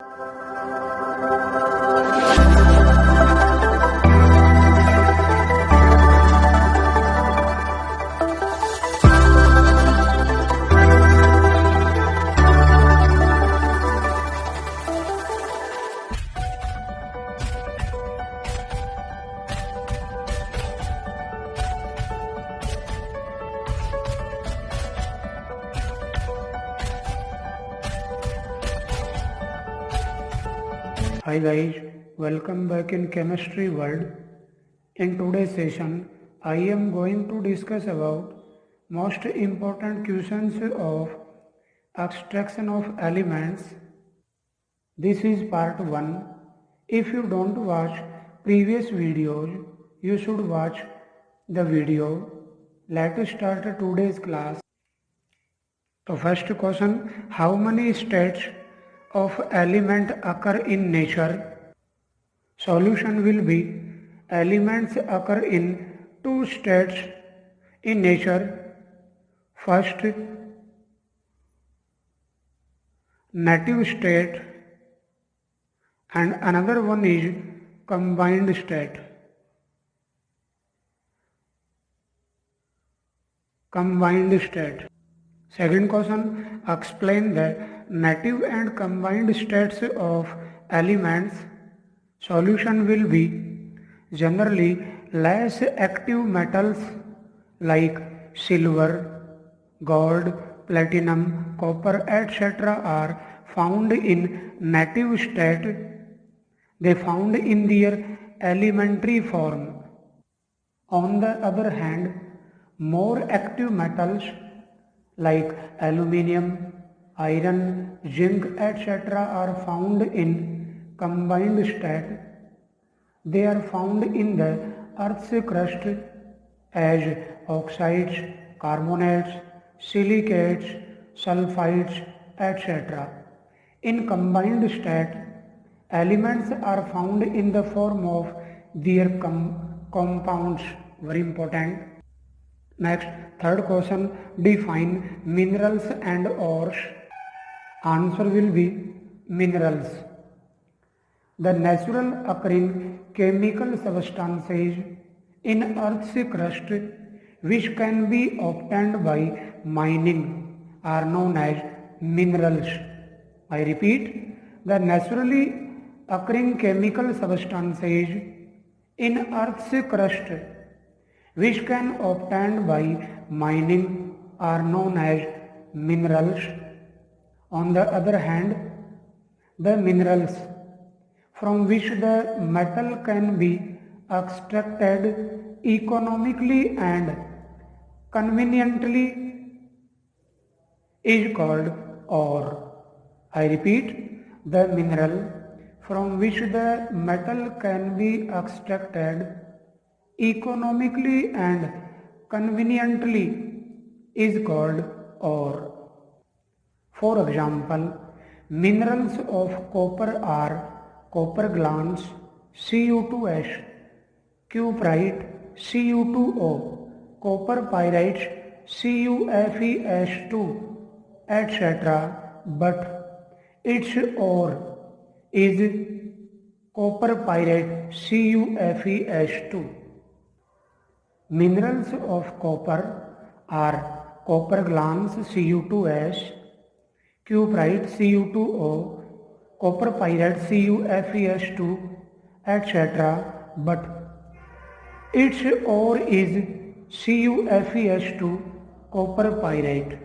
Hi guys, welcome back in Chemistry World. In today's session, I am going to discuss about most important questions of extraction of elements. This is part 1. If you don't watch previous videos, you should watch the video. Let's start today's class. So first question, how many states of element occur in nature? Solution will be elements occur in two states in nature. First, native state, and another one is combined state. Combined state. Second question, explain the native and combined states of elements. Solution will be generally less active metals like silver, gold, platinum, copper, etc. are found in native state. They found in their elementary form. On the other hand, more active metals like aluminium, iron, zinc, etc. are found in combined state. They are found in the Earth's crust as oxides, carbonates, silicates, sulfides, etc. In combined state, elements are found in the form of their compounds. Very important. Next, third question, define minerals and ores. Answer will be minerals. The natural occurring chemical substances in Earth's crust which can be obtained by mining are known as minerals. I repeat, the naturally occurring chemical substances in Earth's crust which can obtained by mining are known as minerals. On the other hand, the minerals from which the metal can be extracted economically and conveniently is called ore. I repeat, the mineral from which the metal can be extracted economically and conveniently is called ore. For example, minerals of copper are copper glans, Cu2s, cuprite, Cu2O, copper pyrites, CuFeS2, etc. But its ore is copper pyrite, CuFeS2. Minerals of copper are copper glans, Cu2s, cuprite, Cu2O, copper pyrite, CuFeS2, etc. But its ore is CuFeS2, copper pyrite.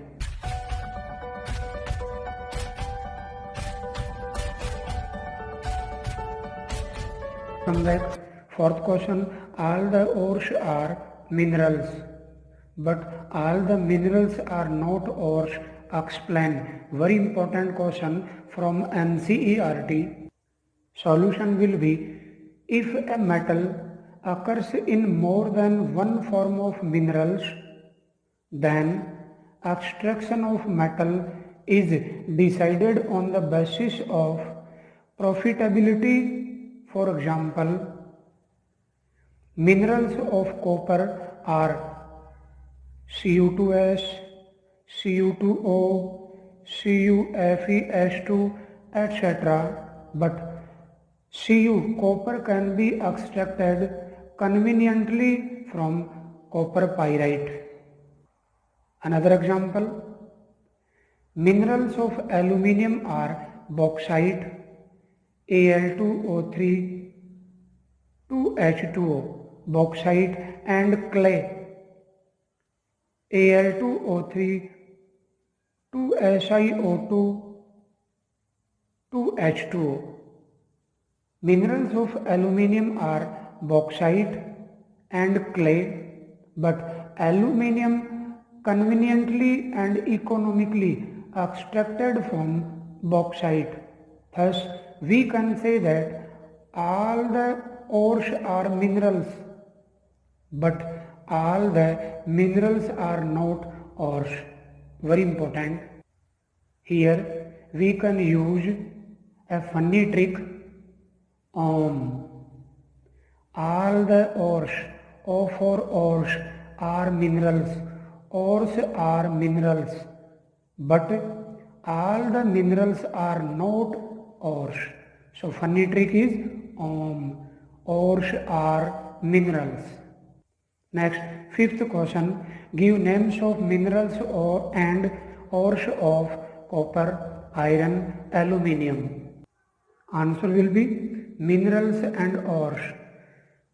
Come back. Fourth question, all the ores are minerals, but all the minerals are not ores. Explain. Very important question from NCERT. Solution will be, if a metal occurs in more than one form of minerals, then extraction of metal is decided on the basis of profitability. For example, minerals of copper are Cu2s, Cu2O, CuFeS2, etc. But Cu, copper can be extracted conveniently from copper pyrite. Another example, minerals of aluminium are bauxite, Al2O3, 2H2O, bauxite, and clay, Al2O3, 2SiO2, 2H2O. Minerals of aluminium are bauxite and clay, but aluminium conveniently and economically extracted from bauxite. Thus, we can say that all the ores are minerals, but all the minerals are not ores. Very important. Here we can use a funny trick. All the ores, O for ores, are minerals. Ores are minerals, but all the minerals are not ores. So funny trick is ores are minerals. Next, fifth question, give names of minerals and ores of copper, iron, aluminium. Answer will be minerals and ores.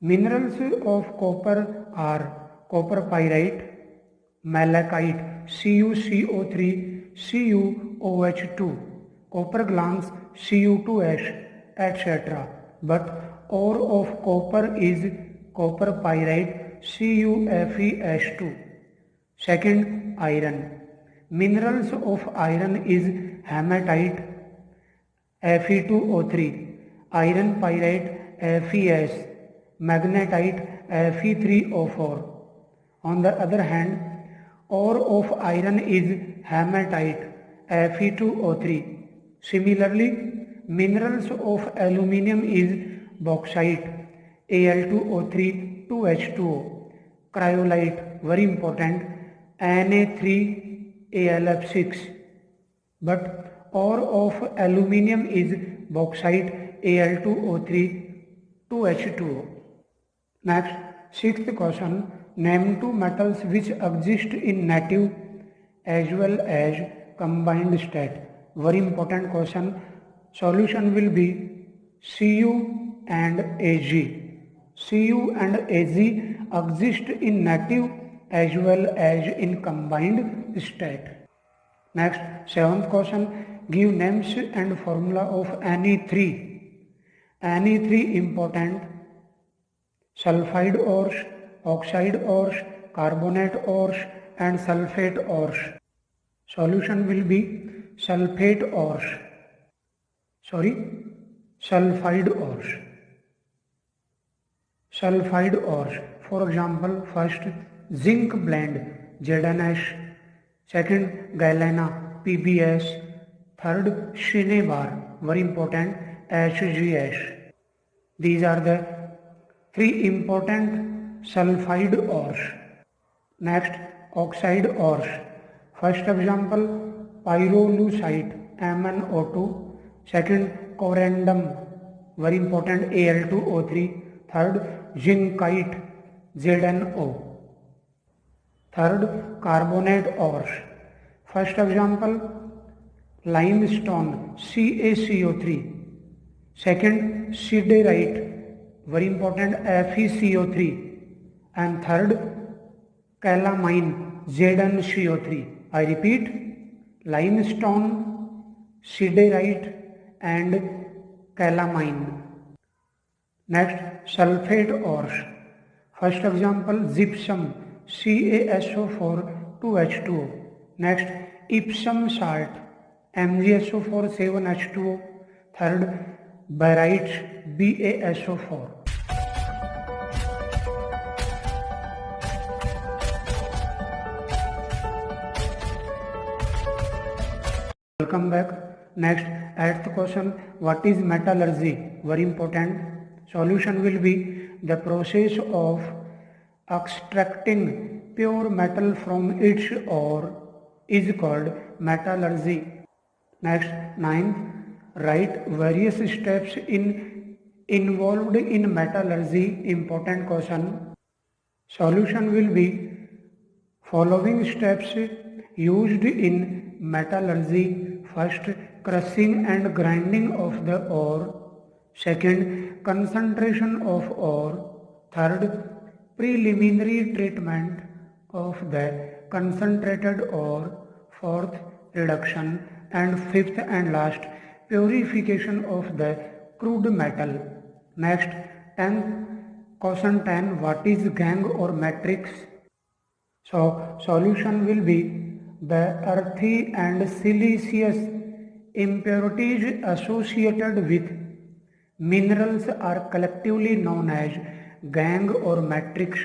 Minerals of copper are copper pyrite, malachite, CuCO3, CuOH2, copper glance, Cu2S, etc. But ore of copper is copper pyrite, CuFeS2. Second, iron. Minerals of iron is hematite, Fe2O3, iron pyrite, Fes, magnetite, Fe3O4. On the other hand, ore of iron is hematite, Fe2O3. Similarly, minerals of aluminium is bauxite, Al2O3, 2H2O. Cryolite, very important, Na3AlF6. But ore of aluminium is bauxite, Al2O3, 2H2O. Next, sixth question, name two metals which exist in native as well as combined state. Very important question. Solution will be Cu and Ag. Cu and Ag exist in native as well as in combined state. Next, seventh question, give names and formula of any three. Any three important: sulfide ores, oxide ores, carbonate ores, and sulfate ores. Solution will be sulfate ores. Sulfide ores. Sulfide ores. For example, first zinc blend, ZnS. Second, galena, PbS. Third, Cinnabar, very important, HGS. These are the three important sulfide ores. Next, oxide ores. First example, pyrolusite, MnO2. Second, corundum, very important, Al2O3. Third, zincite, ZnO. Third, carbonate ores. First example, limestone, CaCO3. Second, siderite, very important, FeCO3. And third, calamine, ZnCO3. I repeat, limestone, siderite, and calamine. Next, sulfate ores. First example, gypsum, CaSO4, 2H2O. Next, Epsom salt, MgSO4, 7H2O. Third, barytes, BaSO4. Welcome back. Next, eighth question, what is metallurgy? Very important. Solution will be the process of extracting pure metal from its ore is called metallurgy. Next, ninth, Write various steps involved in metallurgy. Important question. Solution will be following steps used in metallurgy. First, crushing and grinding of the ore. Second, concentration of ore. Third, preliminary treatment of the concentrated ore. Fourth, reduction. And fifth and last, purification of the crude metal. Next, 10th question 10, what is gangue or matrix? So solution will be the earthy and siliceous impurities associated with minerals are collectively known as gangue or matrix.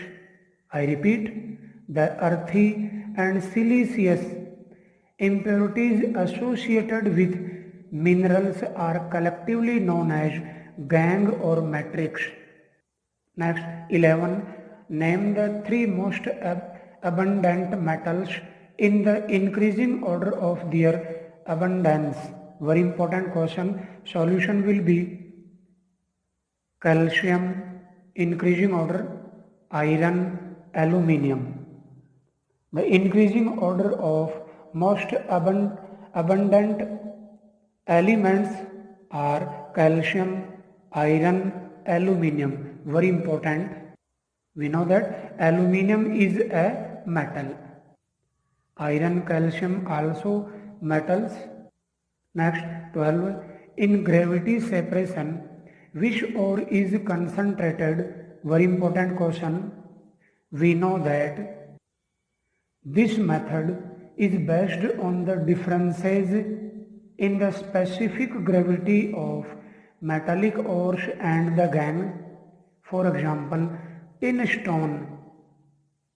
I repeat, the earthy and siliceous impurities associated with minerals are collectively known as gangue or matrix. Next, 11. Name the three most abundant metals in the increasing order of their abundance. Very important question. Solution will be calcium, increasing order, iron, aluminium. The increasing order of most abundant elements are calcium, iron, aluminium. Very important. We know that aluminium is a metal. Iron, calcium also metals. Next, 12. In gravity separation, which ore is concentrated? Very important question. We know that this method is based on the differences in the specific gravity of metallic ores and the gangue. For example, tin stone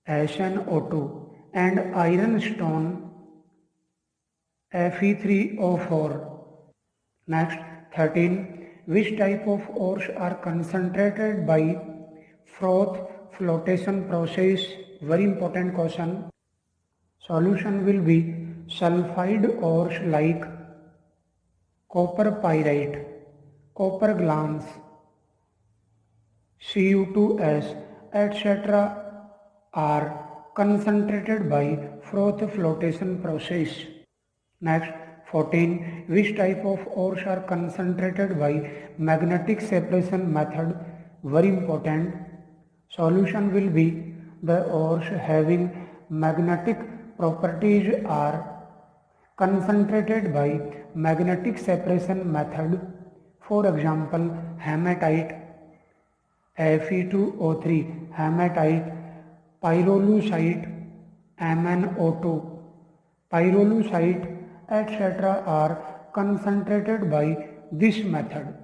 SnO2 and iron stone Fe3O4. Next, 13. Which type of ores are concentrated by froth flotation process? Very important question. Solution will be sulfide ores like copper pyrite, copper glance, Cu2S, etc. are concentrated by froth flotation process. Next, 14. Which type of ores are concentrated by magnetic separation method? Very important. Solution will be the ores having magnetic properties are concentrated by magnetic separation method. For example, hematite, Fe2O3, hematite, pyrolusite, MnO2, pyrolusite, etc. are concentrated by this method.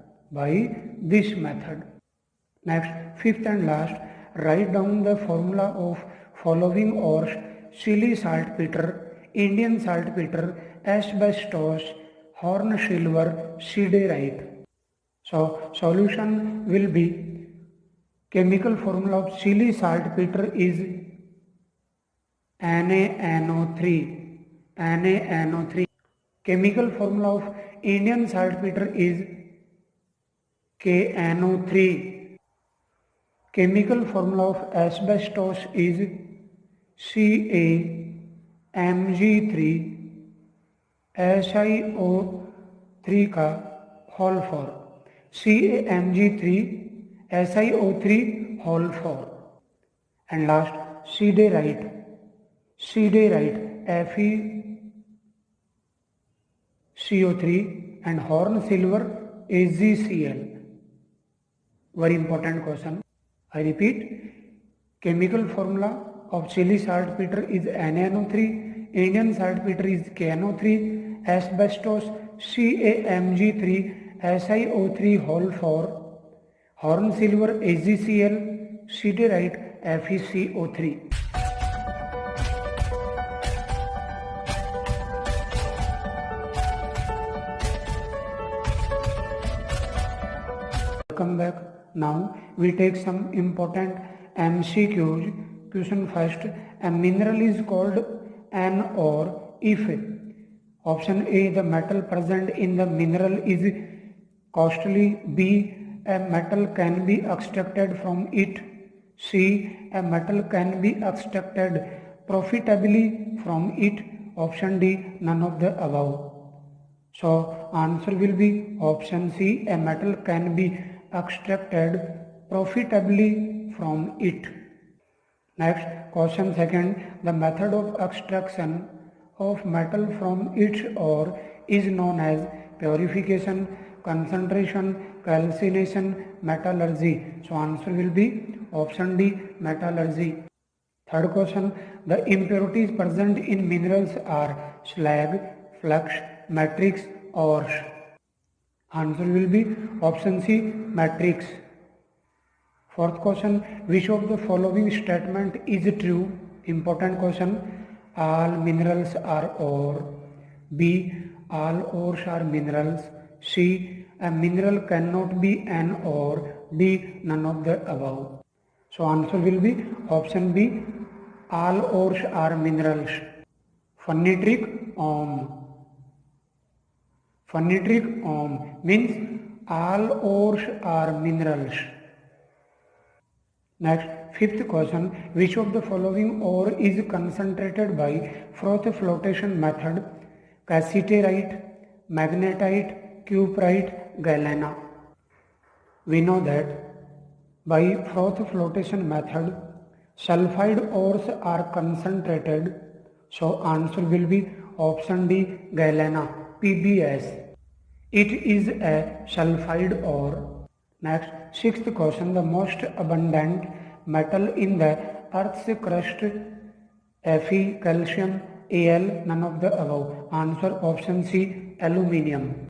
Next, fifth and last, write down the formula of following ores: Chile saltpeter, Indian saltpeter, asbestos, horn silver, siderite. So solution will be, chemical formula of Chile saltpeter is NaNO3. Chemical formula of Indian saltpeter is KNO3. Chemical formula of asbestos is CaMg3 SiO3 का whole 4. CaMg3 SiO3 whole 4. And last, siderite FeCO3 and horn silver AgCl. Very important question. I repeat, chemical formula of Chile saltpeter is NaNO3, Indian saltpeter is KNO3, asbestos CaMg3 SiO3 whole 4, horn silver AgCl, siderite FeCO3. Welcome back. Now we take some important MCQs. Question first, a mineral is called an ore if Option A, the metal present in the mineral is costly. B, a metal can be extracted from it. C, a metal can be extracted profitably from it. Option D, none of the above. So answer will be option C, a metal can be extracted profitably from it. Next, question second, the method of extraction of metal from its ore is known as purification, concentration, calcination, metallurgy. So answer will be option D, metallurgy. Third question, the impurities present in minerals are slag, flux, matrix, ores. Answer will be option C, matrix. Fourth question, which of the following statement is true? Important question. All minerals are ore. B, all ores are minerals. C, a mineral cannot be an ore. D, none of the above. So answer will be option B, all ores are minerals. Phonetic om. Phonetic om means all ores are minerals. Next, fifth question, which of the following ore is concentrated by froth flotation method? Cassiterite, magnetite, cuprite, galena. We know that by froth flotation method, sulfide ores are concentrated. So answer will be option D, galena, PBS. It is a sulfide ore. Next, sixth question, the most abundant metal in the Earth's crust, Fe, calcium, Al, none of the above. Answer option C, aluminium.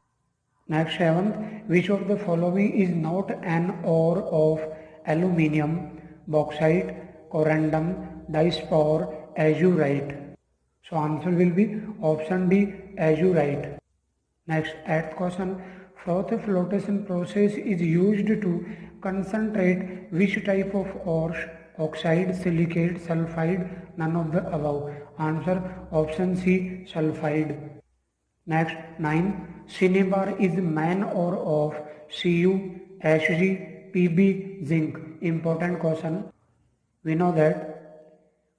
Next, seventh, which of the following is not an ore of aluminium? Bauxite, corundum, dispore, azurite. So answer will be option D, azurite. Next, eighth question, froth flotation process is used to concentrate which type of ores? Oxide, silicate, sulfide, none of the above. Answer option C, sulfide. Next, 9. Cinnabar is main ore of Cu, Hg, Pb, zinc. Important question. We know that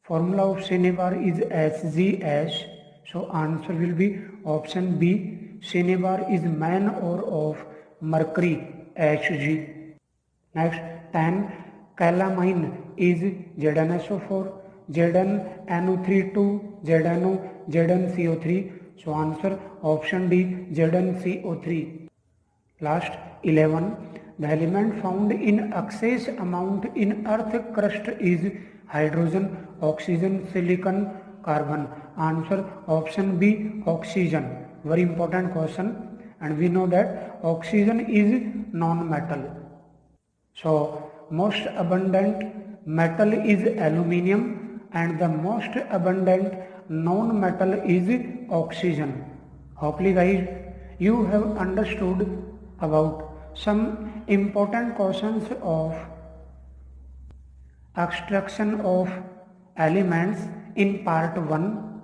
formula of cinnabar is HgS. So answer will be option B. Cinnabar is main ore of mercury, Hg. Next, 10. Calamine is ZnSO4, ZnNO32, ZnO, ZnCO3. So answer option D, ZnCO3. Last, 11. The element found in excess amount in earth crust is hydrogen, oxygen, silicon, carbon. Answer option B, oxygen. Very important question, and we know that oxygen is non-metal. So most abundant metal is aluminium and the most abundant non-metal is oxygen. Hopefully guys, you have understood about some important questions of extraction of elements in part 1.